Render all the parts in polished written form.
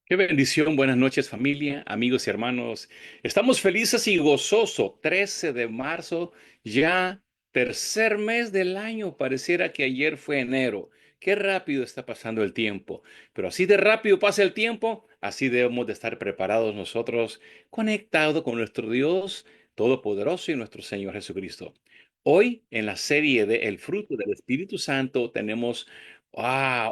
Qué bendición, buenas noches familia, amigos y hermanos. Estamos felices y gozosos. 13 de marzo, ya tercer mes del año. Pareciera que ayer fue enero. Qué rápido está pasando el tiempo. Pero así de rápido pasa el tiempo, así debemos de estar preparados nosotros, conectados con nuestro Dios Todopoderoso y nuestro Señor Jesucristo. Hoy, en la serie de El fruto del Espíritu Santo, tenemos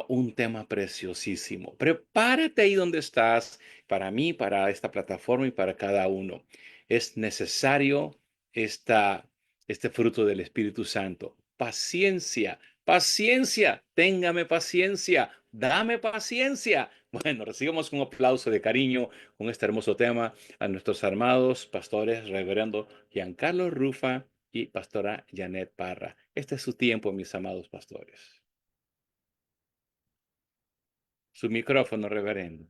un tema preciosísimo. Prepárate ahí donde estás, para mí, para esta plataforma y para cada uno. Es necesario esta, este fruto del Espíritu Santo. Paciencia, paciencia, téngame paciencia, dame paciencia. Bueno, recibamos un aplauso de cariño con este hermoso tema a nuestros amados pastores, reverendo Giancarlo Rufa y pastora Janet Parra. Este es su tiempo, mis amados pastores. Su micrófono, reverendo.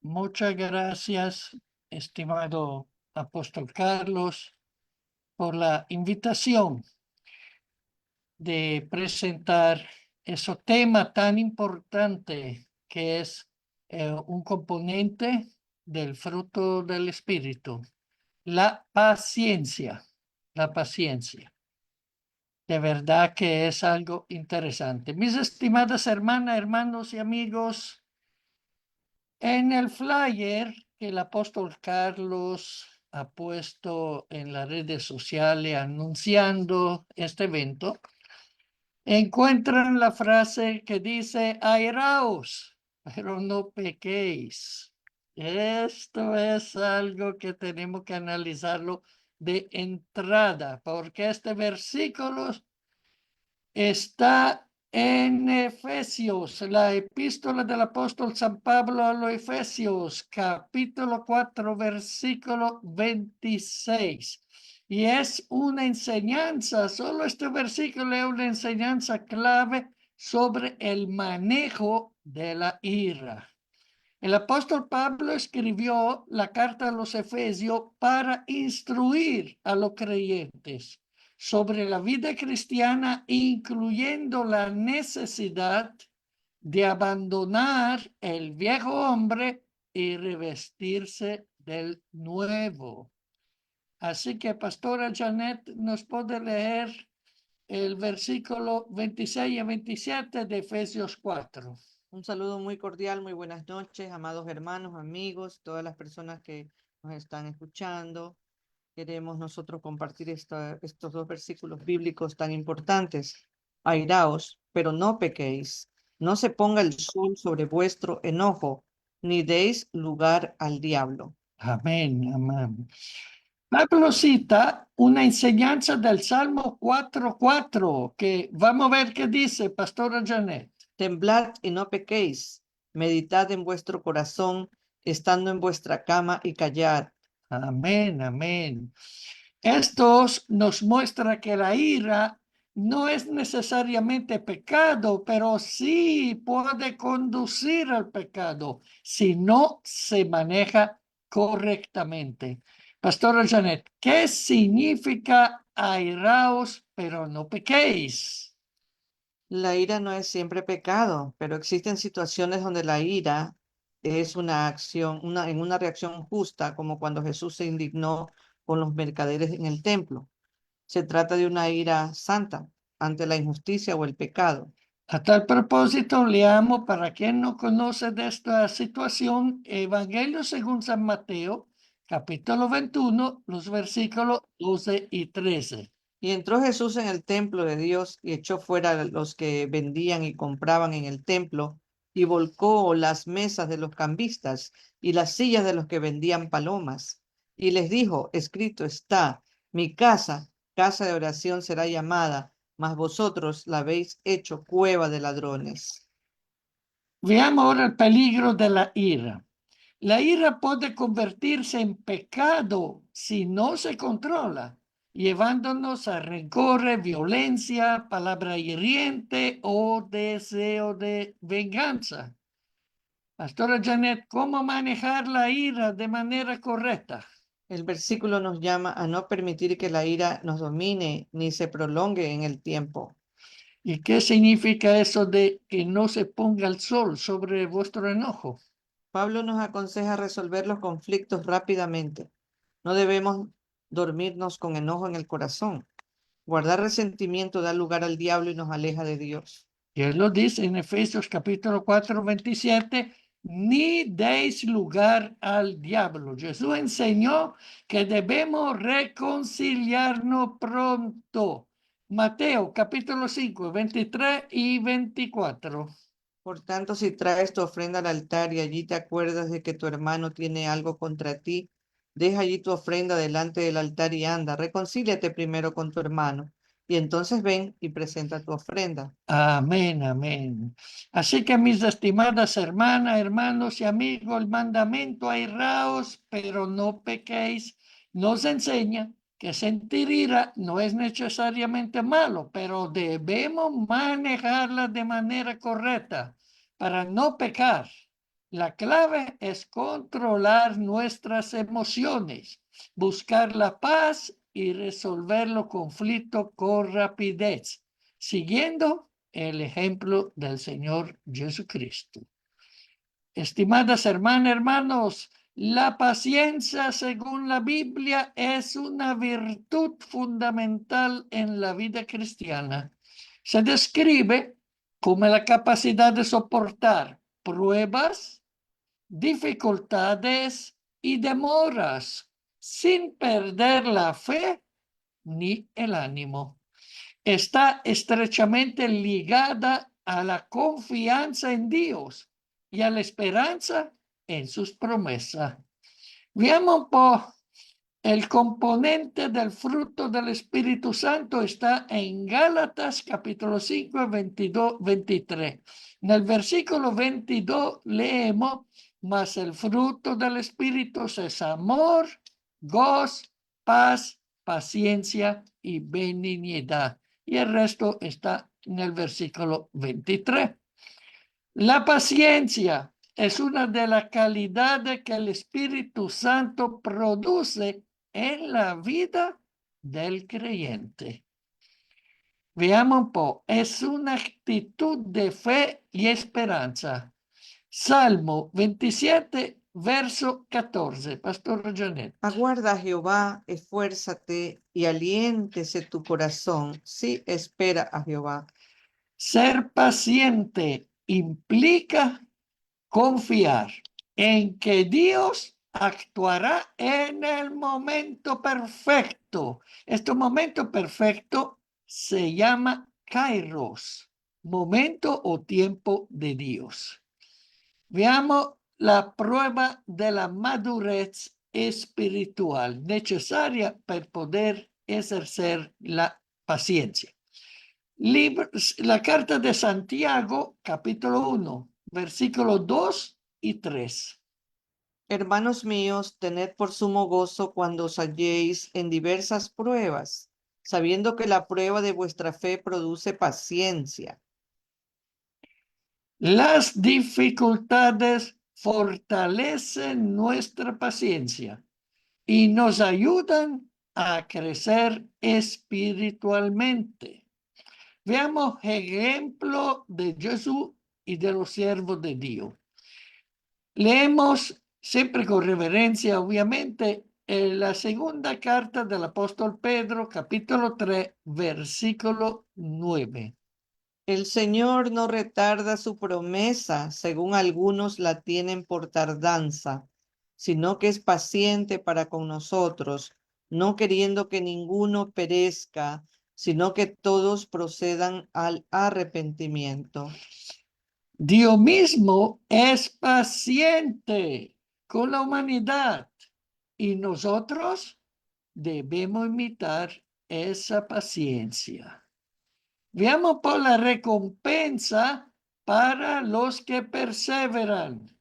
Muchas gracias, estimado apóstol Carlos, por la invitación de presentar ese tema tan importante que es un componente del fruto del Espíritu, la paciencia, la paciencia. De verdad que es algo interesante. Mis estimadas hermanas, hermanos y amigos, en el flyer que el apóstol Carlos ha puesto en las redes sociales anunciando este evento, encuentran la frase que dice, airaos, pero no pequéis. Esto es algo que tenemos que analizarlo de entrada, porque este versículo está en Efesios, la epístola del apóstol San Pablo a los Efesios, capítulo 4, versículo 26. Y es una enseñanza, solo este versículo es una enseñanza clave sobre el manejo de la ira. El apóstol Pablo escribió la carta a los Efesios para instruir a los creyentes sobre la vida cristiana, incluyendo la necesidad de abandonar el viejo hombre y revestirse del nuevo. Así que, pastora Janet, nos puede leer el versículo 26 y 27 de Efesios 4. Un saludo muy cordial, muy buenas noches, amados hermanos, amigos, todas las personas que nos están escuchando. Queremos nosotros compartir estos dos versículos bíblicos tan importantes. Airaos, pero no pequéis. No se ponga el sol sobre vuestro enojo, ni deis lugar al diablo. Amén, amén. Pablo cita una enseñanza del Salmo 4:4, que vamos a ver qué dice, pastora Janet. Temblad y no pequéis. Meditad en vuestro corazón, estando en vuestra cama y callad. Amén, amén. Estos nos muestra que la ira no es necesariamente pecado, pero sí puede conducir al pecado si no se maneja correctamente. Pastora Janet, ¿qué significa airaos, pero no pequéis? La ira no es siempre pecado, pero existen situaciones donde la ira es una acción, en una reacción justa, como cuando Jesús se indignó con los mercaderes en el templo. Se trata de una ira santa ante la injusticia o el pecado. A tal propósito, leamos para quien no conoce de esta situación, Evangelio según San Mateo, capítulo 21, los versículos 12 y 13. Y entró Jesús en el templo de Dios y echó fuera a los que vendían y compraban en el templo y volcó las mesas de los cambistas y las sillas de los que vendían palomas. Y les dijo, escrito está, mi casa, casa de oración será llamada, mas vosotros la habéis hecho cueva de ladrones. Veamos ahora el peligro de la ira. La ira puede convertirse en pecado si no se controla, llevándonos a rencor, violencia, palabra hiriente o deseo de venganza. Pastora Janet, ¿cómo manejar la ira de manera correcta? El versículo nos llama a no permitir que la ira nos domine ni se prolongue en el tiempo. ¿Y qué significa eso de que no se ponga el sol sobre vuestro enojo? Pablo nos aconseja resolver los conflictos rápidamente. No debemos dormirnos con enojo en el corazón. Guardar resentimiento da lugar al diablo y nos aleja de Dios. Y él lo dice en Efesios capítulo 4, 27, ni deis lugar al diablo. Jesús enseñó que debemos reconciliarnos pronto. Mateo capítulo 5, 23 y 24. Por tanto, si traes tu ofrenda al altar y allí te acuerdas de que tu hermano tiene algo contra ti, deja allí tu ofrenda delante del altar y anda, reconcíliate primero con tu hermano, y entonces ven y presenta tu ofrenda. Amén, amén. Así que mis estimadas hermanas, hermanos y amigos, el mandamiento airaos, pero no pequéis, nos enseña que sentir ira no es necesariamente malo, pero debemos manejarla de manera correcta para no pecar. La clave es controlar nuestras emociones, buscar la paz y resolver los conflictos con rapidez, siguiendo el ejemplo del Señor Jesucristo. Estimadas hermanas, hermanos, la paciencia, según la Biblia, es una virtud fundamental en la vida cristiana. Se describe como la capacidad de soportar pruebas, dificultades y demoras sin perder la fe ni el ánimo. Está estrechamente ligada a la confianza en Dios y a la esperanza en sus promesas. Veamos el componente del fruto del Espíritu Santo está en Gálatas capítulo 5, 22, 23. En el versículo 22 leemos, mas el fruto del Espíritu es amor, gozo, paz, paciencia y benignidad. Y el resto está en el versículo 23. La paciencia es una de las calidades que el Espíritu Santo produce en la vida del creyente. Veamos un poco, es una actitud de fe y esperanza. Salmo 27, verso 14, Pastor Janet. Aguarda a Jehová, esfuérzate y aliéntese tu corazón. Sí, espera a Jehová. Ser paciente implica confiar en que Dios actuará en el momento perfecto. Este momento perfecto se llama Kairos, momento o tiempo de Dios. Veamos la prueba de la madurez espiritual necesaria para poder ejercer la paciencia. La carta de Santiago, capítulo 1, versículos 2 y 3. Hermanos míos, tened por sumo gozo cuando os halléis en diversas pruebas, sabiendo que la prueba de vuestra fe produce paciencia. Las dificultades fortalecen nuestra paciencia y nos ayudan a crecer espiritualmente. Veamos ejemplo de Jesús y de los siervos de Dios. Leemos siempre con reverencia, obviamente, en la segunda carta del apóstol Pedro, capítulo 3, versículo 9. El Señor no retarda su promesa, según algunos la tienen por tardanza, sino que es paciente para con nosotros, no queriendo que ninguno perezca, sino que todos procedan al arrepentimiento. Dios mismo es paciente con la humanidad y nosotros debemos imitar esa paciencia. Veamos por la recompensa para los que perseveran.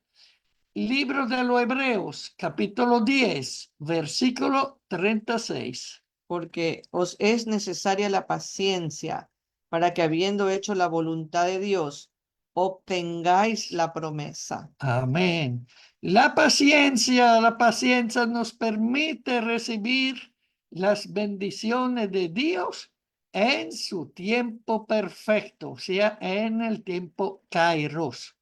Libro de los Hebreos, capítulo 10, versículo 36. Porque os es necesaria la paciencia, para que habiendo hecho la voluntad de Dios, obtengáis la promesa. Amén. La paciencia nos permite recibir las bendiciones de Dios en su tiempo perfecto, o sea, en el tiempo Kairos.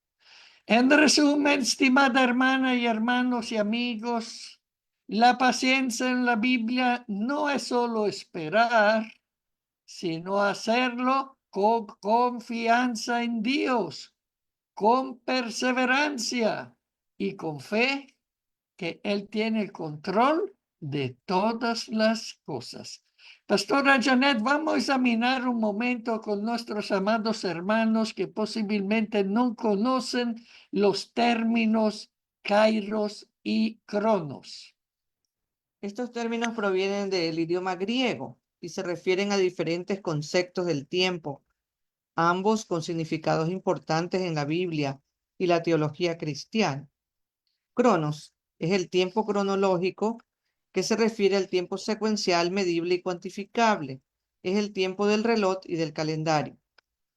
En resumen, estimada hermana y hermanos y amigos, la paciencia en la Biblia no es solo esperar, sino hacerlo con confianza en Dios, con perseverancia y con fe que Él tiene el control de todas las cosas. Pastora Janet, vamos a examinar un momento con nuestros amados hermanos que posiblemente no conocen los términos kairos y cronos. Estos términos provienen del idioma griego y se refieren a diferentes conceptos del tiempo, ambos con significados importantes en la Biblia y la teología cristiana. Cronos es el tiempo cronológico que se refiere al tiempo secuencial, medible y cuantificable. Es el tiempo del reloj y del calendario.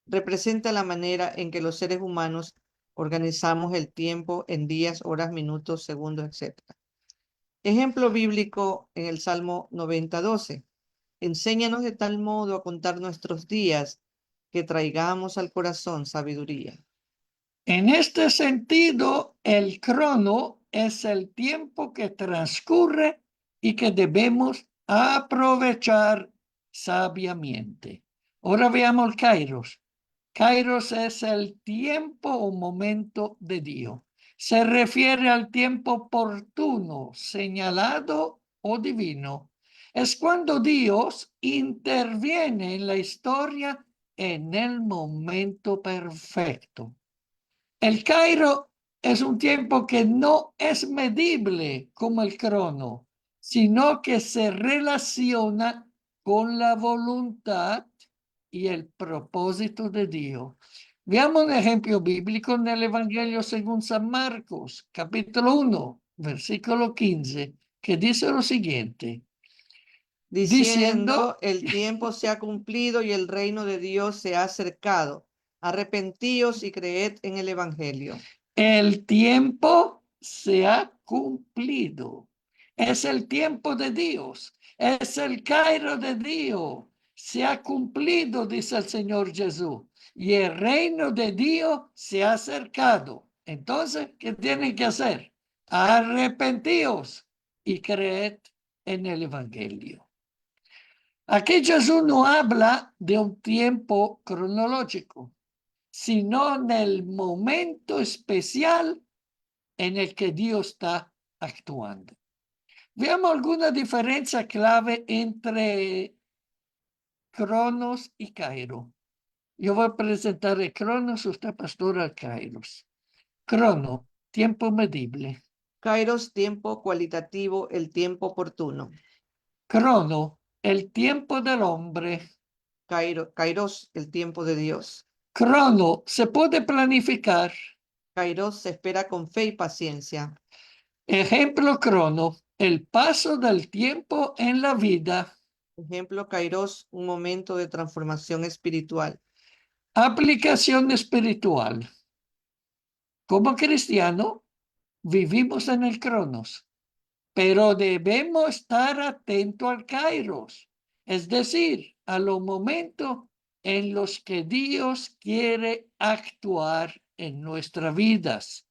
Representa la manera en que los seres humanos organizamos el tiempo en días, horas, minutos, segundos, etc. Ejemplo bíblico en el Salmo 90:12. Enséñanos de tal modo a contar nuestros días que traigamos al corazón sabiduría. En este sentido, el crono es el tiempo que transcurre y que debemos aprovechar sabiamente. Ahora veamos el kairos. Kairos es el tiempo o momento de Dios. Se refiere al tiempo oportuno, señalado o divino. Es cuando Dios interviene en la historia en el momento perfecto. El Cairo es un tiempo que no es medible como el crono, sino que se relaciona con la voluntad y el propósito de Dios. Veamos un ejemplo bíblico en el Evangelio según San Marcos, capítulo 1, versículo 15, que dice lo siguiente. Diciendo, el tiempo se ha cumplido y el reino de Dios se ha acercado. Arrepentíos y creed en el Evangelio. El tiempo se ha cumplido. Es el tiempo de Dios. Es el Cairo de Dios. Se ha cumplido, dice el Señor Jesús. Y el reino de Dios se ha acercado. Entonces, ¿qué tienen que hacer? Arrepentíos y creed en el Evangelio. Aquí Jesús no habla de un tiempo cronológico, sino en el momento especial en el que Dios está actuando. Veamos alguna diferencia clave entre Cronos y Cairo. Yo voy a presentar el Cronos, usted pastora el Kairos. Crono, tiempo medible. Kairos, tiempo cualitativo, el tiempo oportuno. Crono, el tiempo del hombre. Kairos, el tiempo de Dios. Crono, se puede planificar. Kairos se espera con fe y paciencia. Ejemplo crono, el paso del tiempo en la vida. Ejemplo, Kairos, un momento de transformación espiritual. Aplicación espiritual. Como cristiano, vivimos en el Cronos, pero debemos estar atentos al Kairos, es decir, a los momentos en los que Dios quiere actuar en nuestras vidas.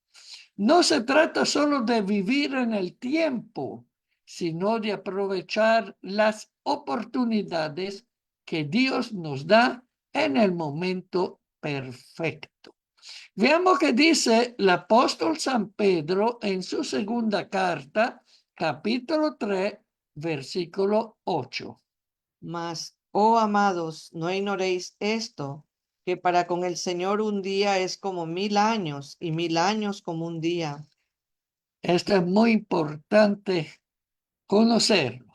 No se trata solo de vivir en el tiempo, sino de aprovechar las oportunidades que Dios nos da en el momento perfecto. Veamos qué dice el apóstol San Pedro en su segunda carta, capítulo 3, versículo 8. Mas, oh amados, no ignoréis esto, que para con el Señor un día es como 1000 años y 1000 años como un día. Esto es muy importante conocerlo,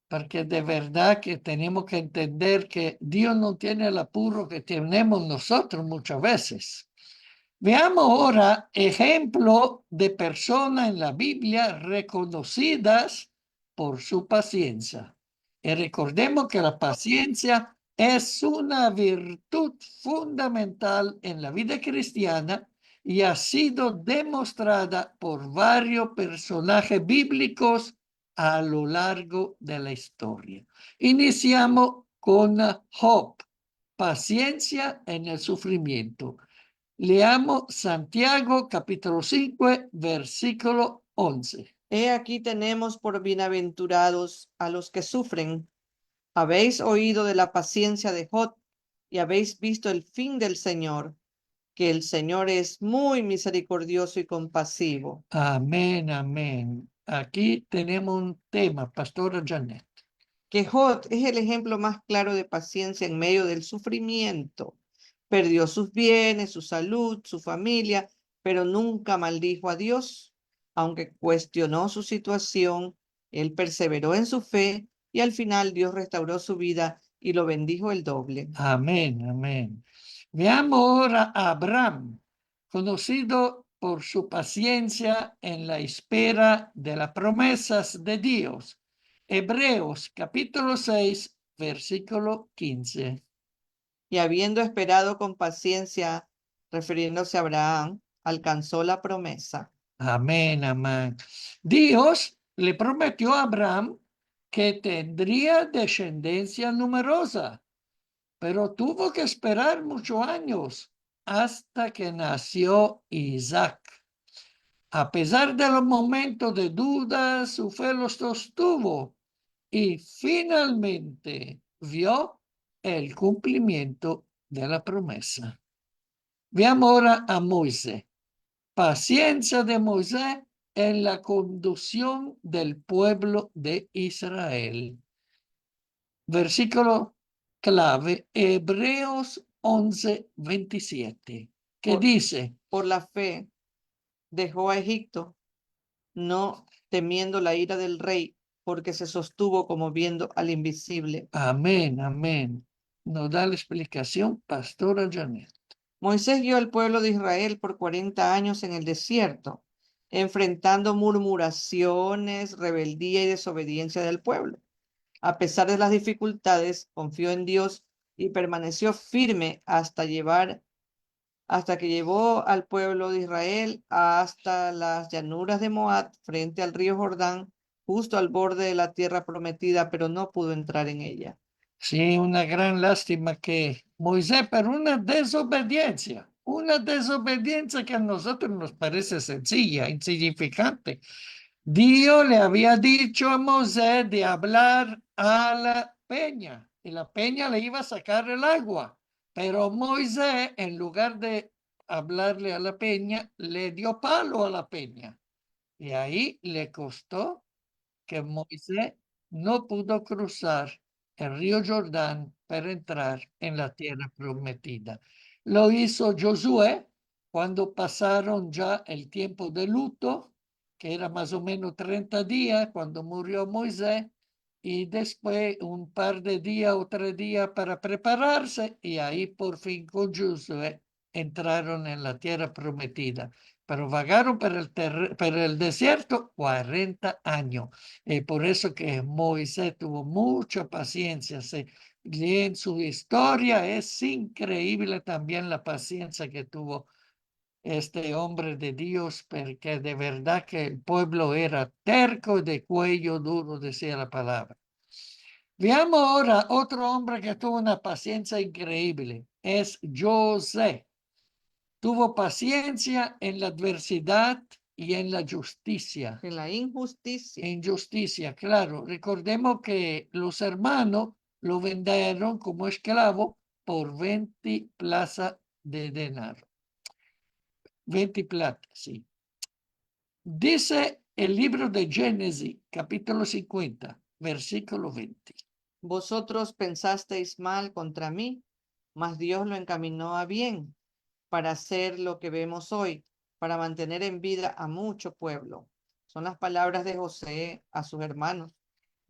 porque de verdad que tenemos que entender que Dios no tiene el apuro que tenemos nosotros muchas veces. Veamos ahora ejemplo de personas en la Biblia reconocidas por su paciencia. Y recordemos que la paciencia es una virtud fundamental en la vida cristiana y ha sido demostrada por varios personajes bíblicos a lo largo de la historia. Iniciamos con Job. Paciencia en el sufrimiento. Leamos Santiago capítulo 5, versículo 11. He aquí tenemos por bienaventurados a los que sufren. Habéis oído de la paciencia de Job y habéis visto el fin del Señor, que el Señor es muy misericordioso y compasivo. Amén, amén. Aquí tenemos un tema, Pastora Janet. Que Job es el ejemplo más claro de paciencia en medio del sufrimiento. Perdió sus bienes, su salud, su familia, pero nunca maldijo a Dios. Aunque cuestionó su situación, él perseveró en su fe y al final Dios restauró su vida y lo bendijo el doble. Amén, amén. Veamos ahora a Abraham, conocido por su paciencia en la espera de las promesas de Dios. Hebreos capítulo 6, versículo 15. Y habiendo esperado con paciencia, refiriéndose a Abraham, alcanzó la promesa. Amén, amén. Dios le prometió a Abraham que tendría descendencia numerosa, pero tuvo que esperar muchos años hasta que nació Isaac. A pesar de los momentos de duda, su fe lo sostuvo y finalmente vio el cumplimiento de la promesa. Veamos ahora a Moisés. Paciencia de Moisés en la conducción del pueblo de Israel. Versículo clave, Hebreos 11:27, que dice, Por la fe dejó a Egipto, no temiendo la ira del rey, porque se sostuvo como viendo al invisible. amén, amén. Nos da la explicación Pastora Janet. Moisés guió al pueblo de Israel por 40 años en el desierto, enfrentando murmuraciones, rebeldía y desobediencia del pueblo. A pesar de las dificultades, confió en Dios y permaneció firme hasta que llevó al pueblo de Israel hasta las llanuras de Moab, frente al río Jordán, justo al borde de la tierra prometida, pero no pudo entrar en ella. Sí, una gran lástima que Moisés, pero una desobediencia que a nosotros nos parece sencilla, insignificante. Dios le había dicho a Moisés de hablar a la peña y la peña le iba a sacar el agua, pero Moisés, en lugar de hablarle a la peña, le dio palo a la peña y ahí le costó que Moisés no pudo cruzar el río Jordán para entrar en la tierra prometida. Lo hizo Josué cuando pasaron ya el tiempo de luto, que era más o menos 30 días cuando murió Moisés, y después un par de días o 3 días para prepararse, y ahí por fin con Josué entraron en la tierra prometida. Pero vagaron por el desierto 40 años. Por eso que Moisés tuvo mucha paciencia. Se leen su historia, es increíble también la paciencia que tuvo este hombre de Dios, porque de verdad que el pueblo era terco y de cuello duro, decía la palabra. Veamos ahora otro hombre que tuvo una paciencia increíble, es José. Tuvo paciencia en la adversidad y en la justicia. En la injusticia. En justicia, claro. Recordemos que los hermanos lo vendieron como esclavo por 20 plazas de dinero. 20 plata, sí. Dice el libro de Génesis, capítulo 50, versículo 20. Vosotros pensasteis mal contra mí, mas Dios lo encaminó a bien para hacer lo que vemos hoy, para mantener en vida a mucho pueblo. Son las palabras de José a sus hermanos.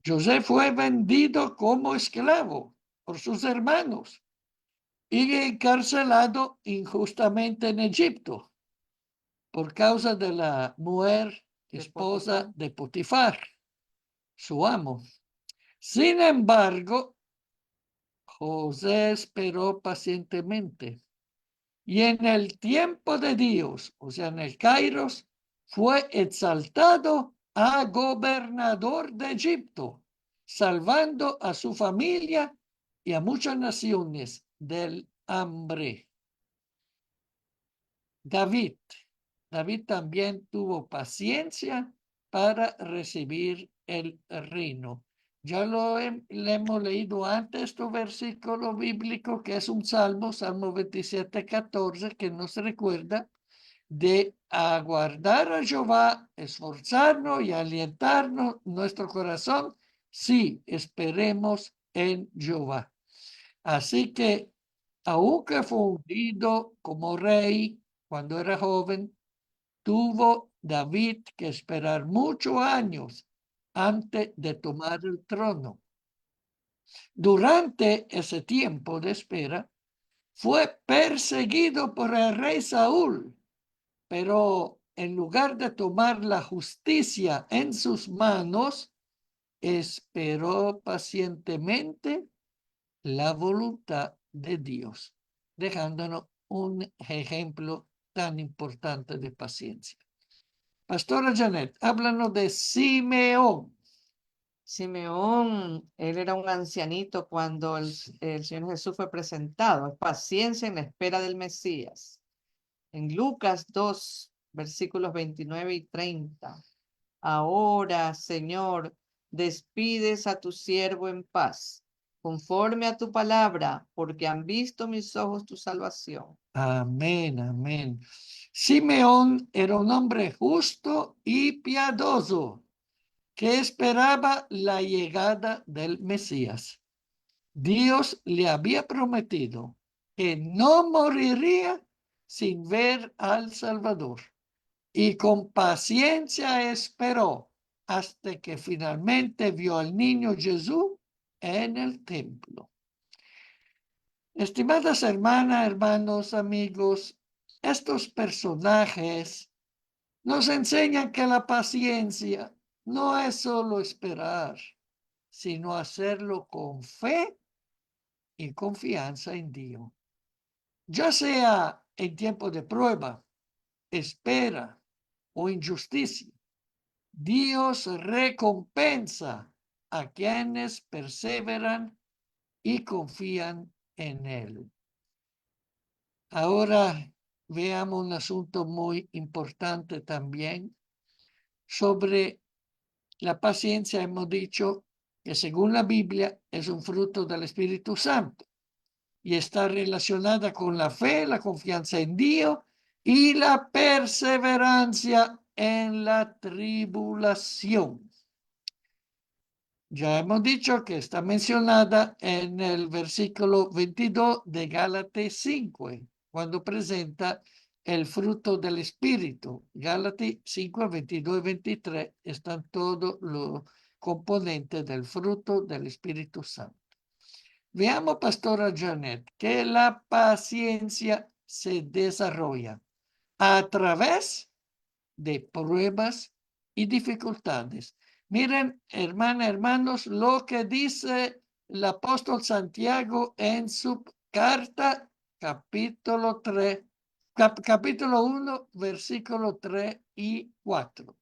José fue vendido como esclavo por sus hermanos y encarcelado injustamente en Egipto por causa de la mujer esposa de Potifar, su amo. Sin embargo, José esperó pacientemente y en el tiempo de Dios, o sea, en el Kairos, fue exaltado a gobernador de Egipto, salvando a su familia y a muchas naciones del hambre. David. David también tuvo paciencia para recibir el reino. Ya le hemos leído antes este versículo bíblico que es un salmo, Salmo 27:14, que nos recuerda de aguardar a Jehová, esforzarnos y alientarnos nuestro corazón. Sí, esperemos en Jehová. Así que, aunque fue ungido como rey cuando era joven, tuvo David que esperar muchos años antes de tomar el trono. Durante ese tiempo de espera, fue perseguido por el rey Saúl, pero en lugar de tomar la justicia en sus manos, esperó pacientemente la voluntad de Dios, dejándonos un ejemplo tan importante de paciencia. Pastora Janet, háblanos de Simeón. Simeón, él era un ancianito cuando el Señor Jesús fue presentado. Paciencia en la espera del Mesías. En Lucas 2, versículos 29 y 30. Ahora, Señor, despides a tu siervo en paz, conforme a tu palabra, porque han visto mis ojos tu salvación. Amén, amén. Simeón era un hombre justo y piadoso que esperaba la llegada del Mesías. Dios le había prometido que no moriría sin ver al Salvador y con paciencia esperó hasta que finalmente vio al niño Jesús en el templo. Estimadas hermanas, hermanos, amigos, estos personajes nos enseñan que la paciencia no es solo esperar, sino hacerlo con fe y confianza en Dios. Ya sea en tiempo de prueba, espera o injusticia, Dios recompensa a quienes perseveran y confían en Él. Ahora veamos un asunto muy importante también sobre la paciencia. Hemos dicho que según la Biblia es un fruto del Espíritu Santo y está relacionada con la fe, la confianza en Dios y la perseverancia en la tribulación. Ya hemos dicho que está mencionada en el versículo 22 de Gálatas 5, cuando presenta el fruto del Espíritu. Gálatas 5, 22 y 23 están todos los componentes del fruto del Espíritu Santo. Veamos, Pastora Janet, que la paciencia se desarrolla a través de pruebas y dificultades. Miren, hermanas, hermanos, lo que dice el apóstol Santiago en su carta, capítulo 3, capítulo 1, versículo 3 y 4.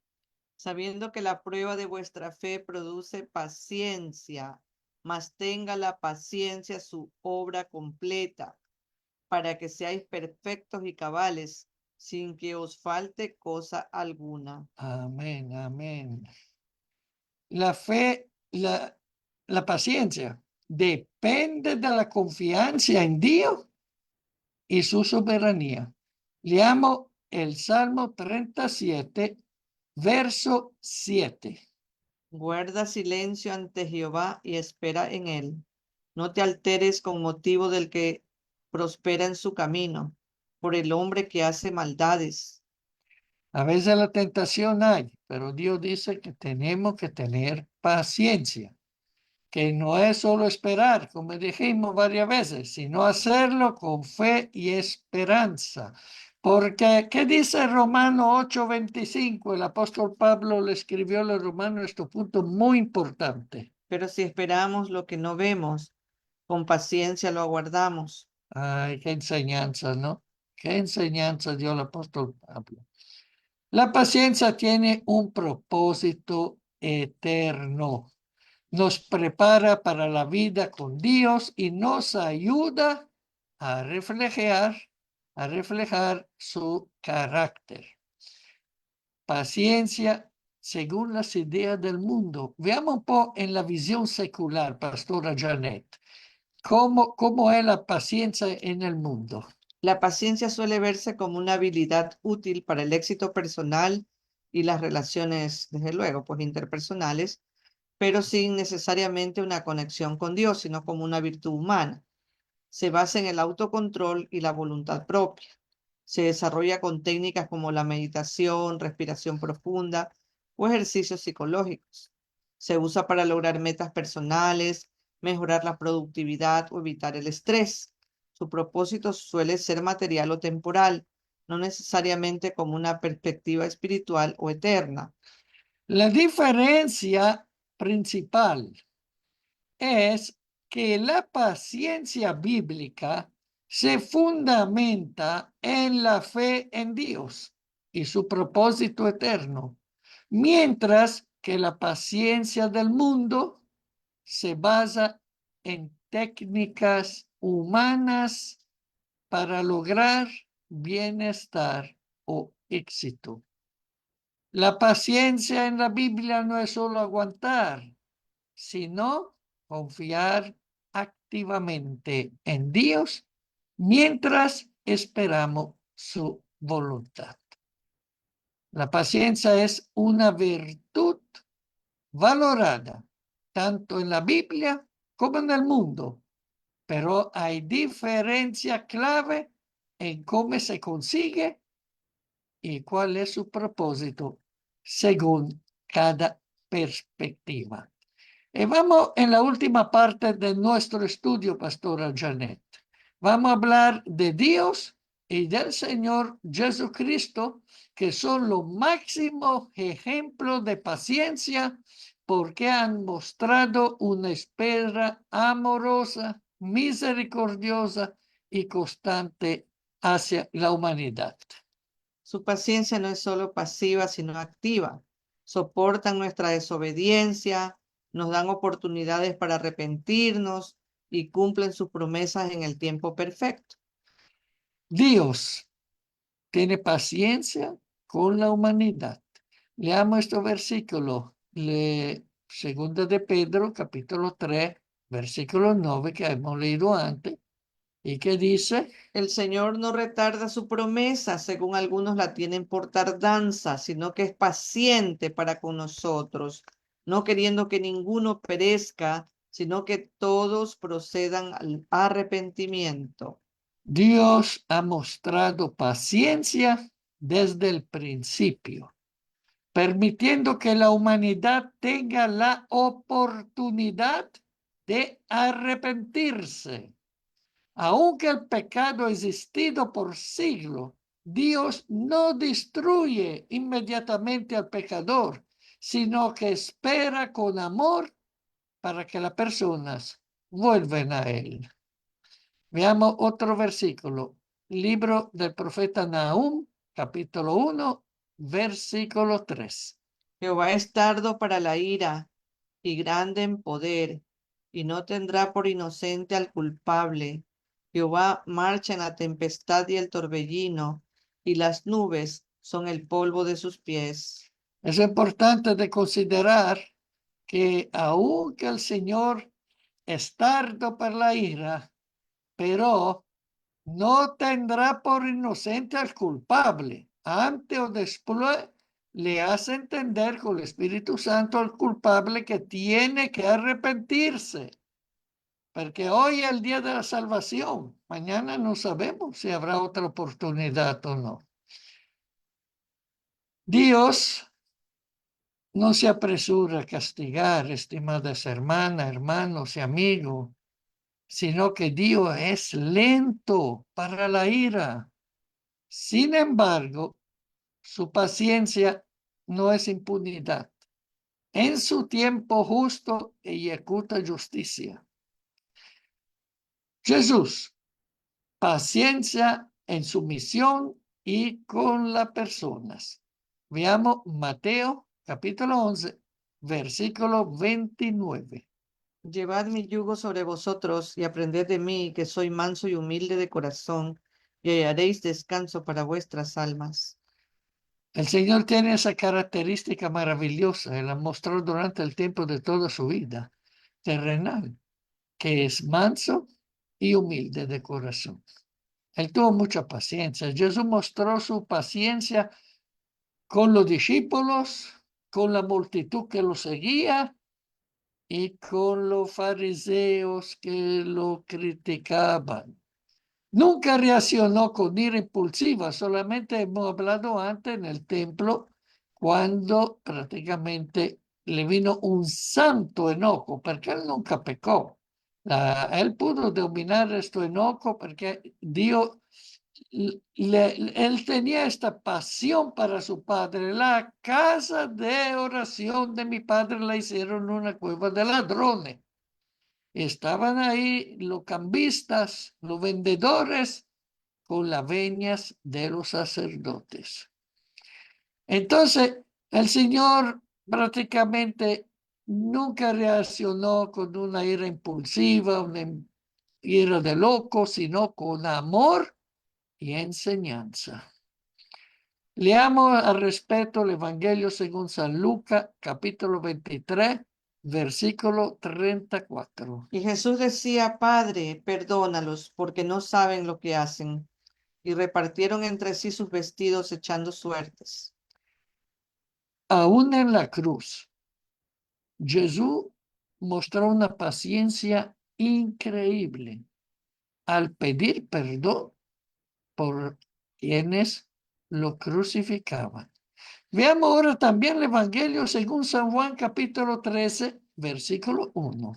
Sabiendo que la prueba de vuestra fe produce paciencia, mas tenga la paciencia su obra completa, para que seáis perfectos y cabales, sin que os falte cosa alguna. Amén, amén. La fe, la paciencia depende de la confianza en Dios y su soberanía. Leamos el Salmo 37, verso 7. Guarda silencio ante Jehová y espera en él. No te alteres con motivo del que prospera en su camino, por el hombre que hace maldades. A veces la tentación hay, pero Dios dice que tenemos que tener paciencia, que no es solo esperar, como dijimos varias veces, sino hacerlo con fe y esperanza. Porque, ¿qué dice Romano 8:25? El apóstol Pablo le escribió a los romanos este punto muy importante. Pero si esperamos lo que no vemos, con paciencia lo aguardamos. Ay, qué enseñanza, ¿no? Qué enseñanza dio el apóstol Pablo. La paciencia tiene un propósito eterno. nos prepara para la vida con Dios y nos ayuda a reflejar su carácter. Paciencia según las ideas del mundo. Veamos un poco en la visión secular, Pastora Janet, cómo es la paciencia en el mundo. La paciencia suele verse como una habilidad útil para el éxito personal y las relaciones, desde luego, pues interpersonales, pero sin necesariamente una conexión con Dios, sino como una virtud humana. Se basa en el autocontrol y la voluntad propia. Se desarrolla con técnicas como la meditación, respiración profunda o ejercicios psicológicos. Se usa para lograr metas personales, mejorar la productividad o evitar el estrés. Su propósito suele ser material o temporal, no necesariamente como una perspectiva espiritual o eterna. La diferencia principal es que la paciencia bíblica se fundamenta en la fe en Dios y su propósito eterno, mientras que la paciencia del mundo se basa en técnicas humanas para lograr bienestar o éxito. La paciencia en la Biblia no es solo aguantar, sino confiar activamente en Dios mientras esperamos su voluntad. La paciencia es una virtud valorada tanto en la Biblia como en el mundo, pero hay diferencia clave en cómo se consigue y cuál es su propósito según cada perspectiva. Y vamos en la última parte de nuestro estudio, Pastora Janet. Vamos a hablar de Dios y del Señor Jesucristo, que son los máximos ejemplos de paciencia porque han mostrado una espera amorosa, misericordiosa y constante hacia la humanidad. Su paciencia no es solo pasiva, sino activa. Soportan nuestra desobediencia, nos dan oportunidades para arrepentirnos y cumplen sus promesas en el tiempo perfecto. Dios tiene paciencia con la humanidad. Leamos este versículo, segunda de Pedro, capítulo 3, versículo 9, que hemos leído antes, y que dice: El Señor no retarda su promesa, según algunos la tienen por tardanza, sino que es paciente para con nosotros, no queriendo que ninguno perezca, sino que todos procedan al arrepentimiento. Dios ha mostrado paciencia desde el principio, permitiendo que la humanidad tenga la oportunidad de arrepentirse. Aunque el pecado ha existido por siglos, Dios no destruye inmediatamente al pecador, sino que espera con amor para que las personas vuelvan a Él. Veamos otro versículo, libro del profeta Nahum, capítulo 1, versículo 3. Jehová es tardo para la ira y grande en poder, y no tendrá por inocente al culpable. Jehová marcha en la tempestad y el torbellino, y las nubes son el polvo de sus pies. Es importante de considerar que aunque el Señor es tardo para la ira, pero no tendrá por inocente al culpable. Antes o después le hace entender con el Espíritu Santo al culpable que tiene que arrepentirse. Porque hoy es el día de la salvación. Mañana no sabemos si habrá otra oportunidad o no. Dios no se apresura a castigar, estimadas hermanas, hermanos y amigos, sino que Dios es lento para la ira. Sin embargo, su paciencia no es impunidad. En su tiempo justo ejecuta justicia. Jesús, paciencia en su misión y con las personas. Veamos Mateo capítulo 11, versículo 29. Llevad mi yugo sobre vosotros y aprended de mí, que soy manso y humilde de corazón, y hallaréis descanso para vuestras almas. El Señor tiene esa característica maravillosa, Él la mostró durante el tiempo de toda su vida terrenal, que es manso y humilde de corazón. Él tuvo mucha paciencia. Jesús mostró su paciencia con los discípulos, con la multitud que lo seguía y con los fariseos que lo criticaban. Nunca reaccionó con ira impulsiva, solamente hemos hablado antes en el templo, cuando prácticamente le vino un santo enojo, porque él nunca pecó. Él pudo dominar este enojo porque Dios, él tenía esta pasión para su padre. La casa de oración de mi padre la hicieron una cueva de ladrones. Estaban ahí los cambistas, los vendedores, con las venias de los sacerdotes. Entonces, el Señor prácticamente nunca reaccionó con una ira impulsiva, una ira de loco, sino con amor y enseñanza. Leamos al respecto el Evangelio según San Lucas, capítulo 23, versículo 34. Y Jesús decía, Padre, perdónalos, porque no saben lo que hacen. Y repartieron entre sí sus vestidos echando suertes. Aún en la cruz, Jesús mostró una paciencia increíble al pedir perdón por quienes lo crucificaban. Veamos ahora también el Evangelio según San Juan capítulo 13, versículo 1.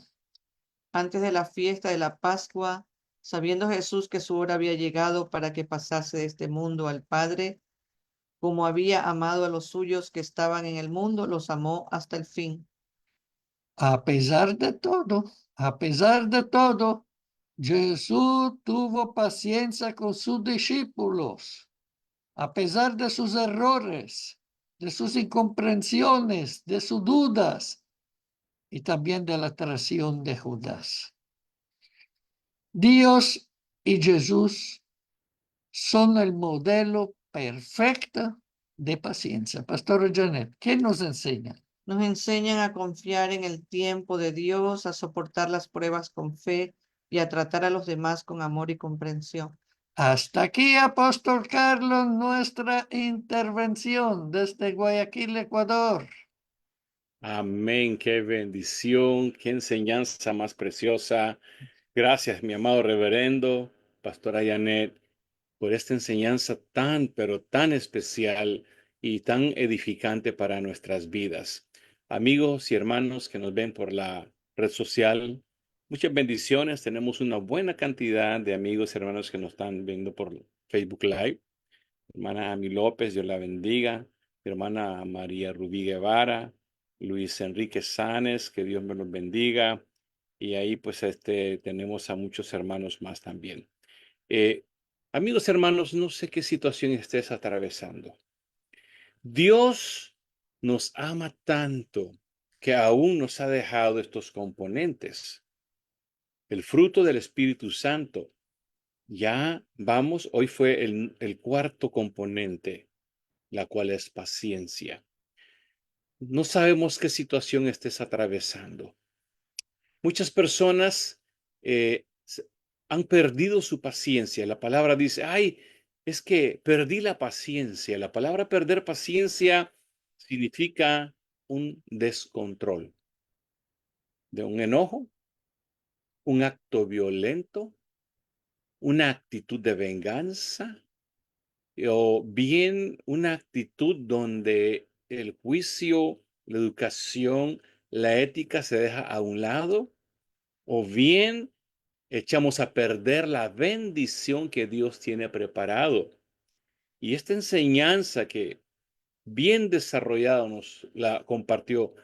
Antes de la fiesta de la Pascua, sabiendo Jesús que su hora había llegado para que pasase de este mundo al Padre, como había amado a los suyos que estaban en el mundo, los amó hasta el fin. A pesar de todo, Jesús tuvo paciencia con sus discípulos, a pesar de sus errores, de sus incomprensiones, de sus dudas y también de la traición de Judas. Dios y Jesús son el modelo perfecto de paciencia. Pastor Janet, ¿qué nos enseña? Nos enseñan a confiar en el tiempo de Dios, a soportar las pruebas con fe y a tratar a los demás con amor y comprensión. Hasta aquí, Apóstol Carlos, nuestra intervención desde Guayaquil, Ecuador. Amén, qué bendición, qué enseñanza más preciosa. Gracias, mi amado reverendo, Pastora Janet, por esta enseñanza tan, pero tan especial y tan edificante para nuestras vidas. Amigos y hermanos que nos ven por la red social, muchas bendiciones. Tenemos una buena cantidad de amigos y hermanos que nos están viendo por Facebook Live. Hermana Ami López, Dios la bendiga. Mi hermana María Rubí Guevara, Luis Enrique Sanes, que Dios me los bendiga. Y ahí pues tenemos a muchos hermanos más también. Eh, Amigos hermanos, no sé qué situación estés atravesando. Dios nos ama tanto que aún nos ha dejado estos componentes. El fruto del Espíritu Santo. Ya vamos, hoy fue el cuarto componente, la cual es paciencia. No sabemos qué situación estés atravesando. Muchas personas han perdido su paciencia. La palabra dice, ay, es que perdí la paciencia. La palabra perder paciencia significa un descontrol de un enojo, un acto violento, una actitud de venganza o bien una actitud donde el juicio, la educación, la ética se deja a un lado, o bien echamos a perder la bendición que Dios tiene preparado. Y esta enseñanza que bien desarrollada nos la compartió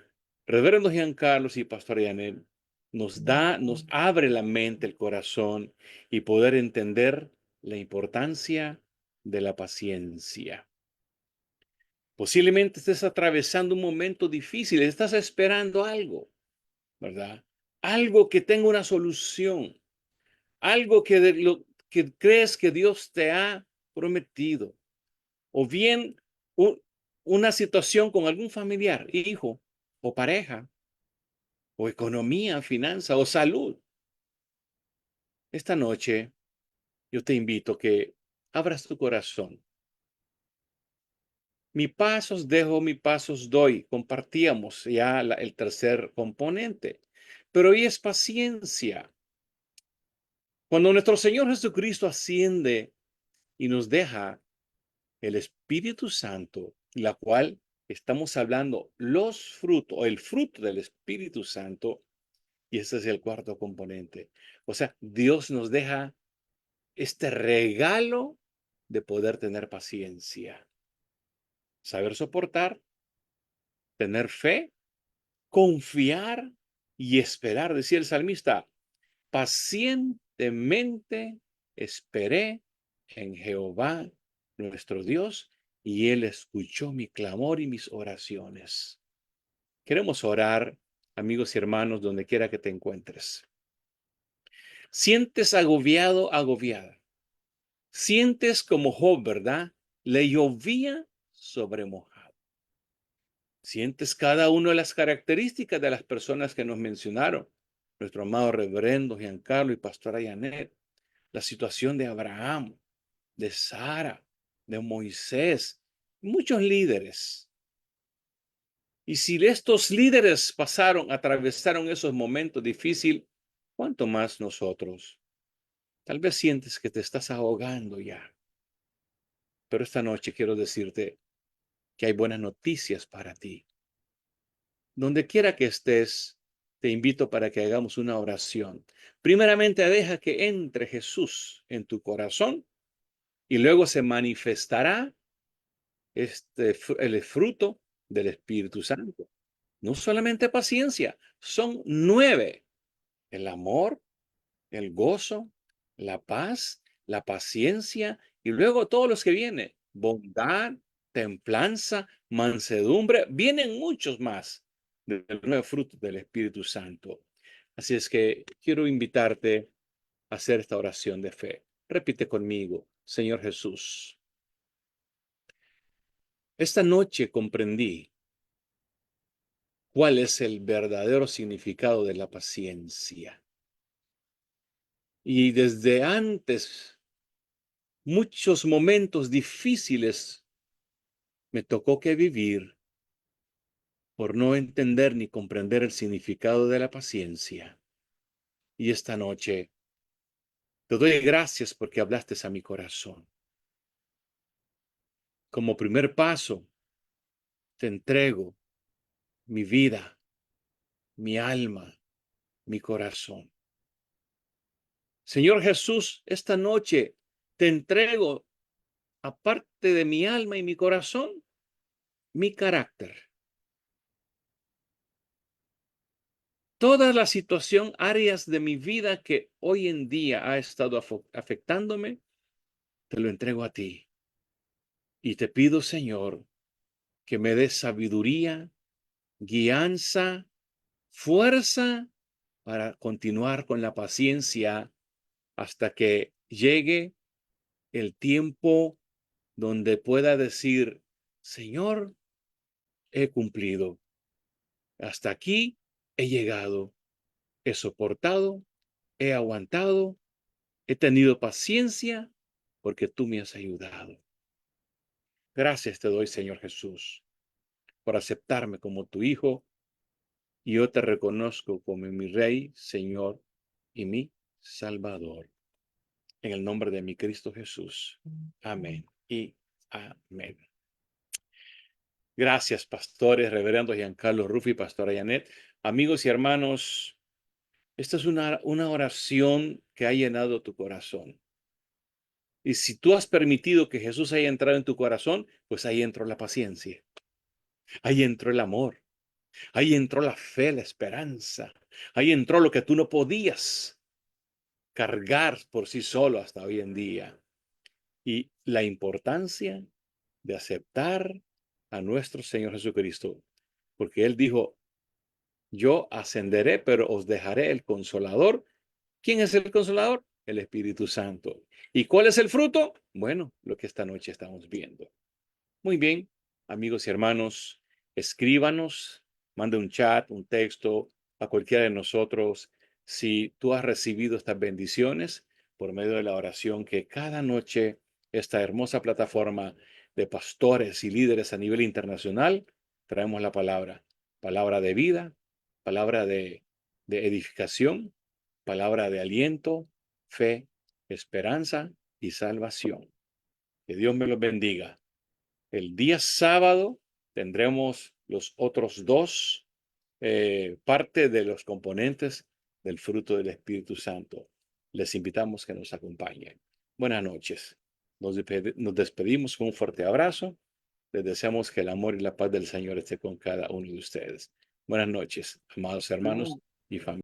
Reverendo Giancarlo y Pastor Yanel, nos abre la mente, el corazón y poder entender la importancia de la paciencia. Posiblemente estés atravesando un momento difícil, estás esperando algo, ¿verdad? Algo que tenga una solución, algo que, lo que crees que Dios te ha prometido, o bien u- una situación con algún familiar, hijo o pareja, o economía, finanza o salud. Esta noche yo te invito a que abras tu corazón. Mi pasos dejo, mi pasos doy. Compartíamos ya el tercer componente. Pero hoy es paciencia. Cuando nuestro Señor Jesucristo asciende y nos deja el Espíritu Santo, la cual estamos hablando los frutos o el fruto del Espíritu Santo, y ese es el cuarto componente. O sea, Dios nos deja este regalo de poder tener paciencia, saber soportar, tener fe, confiar y esperar. Decía el salmista, pacientemente esperé en Jehová nuestro Dios y él escuchó mi clamor y mis oraciones. Queremos orar, amigos y hermanos, donde quiera que te encuentres. Sientes agobiado, agobiada. Sientes como Job, ¿verdad? Le llovía sobre mojado. Sientes cada una de las características de las personas que nos mencionaron. Nuestro amado reverendo Giancarlo y pastora Janet. La situación de Abraham, de Sara, de Moisés, muchos líderes. Y si estos líderes atravesaron esos momentos difíciles, ¿cuánto más nosotros? Tal vez sientes que te estás ahogando ya. Pero esta noche quiero decirte que hay buenas noticias para ti. Donde quiera que estés, te invito para que hagamos una oración. Primeramente, deja que entre Jesús en tu corazón y luego se manifestará el fruto del Espíritu Santo. No solamente paciencia, son 9. El amor, el gozo, la paz, la paciencia y luego todos los que vienen. Bondad, templanza, mansedumbre, vienen muchos más de los 9 frutos del Espíritu Santo. Así es que quiero invitarte a hacer esta oración de fe. Repite conmigo, Señor Jesús. Esta noche comprendí cuál es el verdadero significado de la paciencia. Y desde antes, muchos momentos difíciles me tocó que vivir por no entender ni comprender el significado de la paciencia. Y esta noche te doy gracias porque hablaste a mi corazón. Como primer paso, te entrego mi vida, mi alma, mi corazón. Señor Jesús, esta noche te entrego, aparte de mi alma y mi corazón, mi carácter. Toda la situación, áreas de mi vida que hoy en día ha estado afectándome, te lo entrego a ti. Y te pido, Señor, que me des sabiduría, guianza, fuerza para continuar con la paciencia hasta que llegue el tiempo donde pueda decir, Señor, he cumplido. Hasta aquí he llegado, he soportado, he aguantado, he tenido paciencia porque tú me has ayudado. Gracias te doy, Señor Jesús, por aceptarme como tu hijo y yo te reconozco como mi Rey, Señor y mi Salvador. En el nombre de mi Cristo Jesús. Amén y amén. Gracias, pastores, reverendo Giancarlo Ruffi, pastora Janet. Amigos y hermanos, esta es una oración que ha llenado tu corazón. Y si tú has permitido que Jesús haya entrado en tu corazón, pues ahí entró la paciencia, ahí entró el amor, ahí entró la fe, la esperanza, ahí entró lo que tú no podías cargar por sí solo hasta hoy en día. Y la importancia de aceptar a nuestro Señor Jesucristo, porque Él dijo, yo ascenderé, pero os dejaré el Consolador. ¿Quién es el Consolador? El Espíritu Santo. ¿Y cuál es el fruto? Bueno, lo que esta noche estamos viendo. Muy bien, amigos y hermanos, escríbanos, mande un chat, un texto a cualquiera de nosotros si tú has recibido estas bendiciones por medio de la oración que cada noche esta hermosa plataforma de pastores y líderes a nivel internacional traemos la palabra, palabra de vida, palabra de edificación, palabra de aliento, fe, esperanza y salvación. Que Dios me los bendiga. El día sábado tendremos los otros dos parte de los componentes del fruto del Espíritu Santo. Les invitamos que nos acompañen. Buenas noches. Nos despedimos con un fuerte abrazo. Les deseamos que el amor y la paz del Señor esté con cada uno de ustedes. Buenas noches, amados hermanos y familia.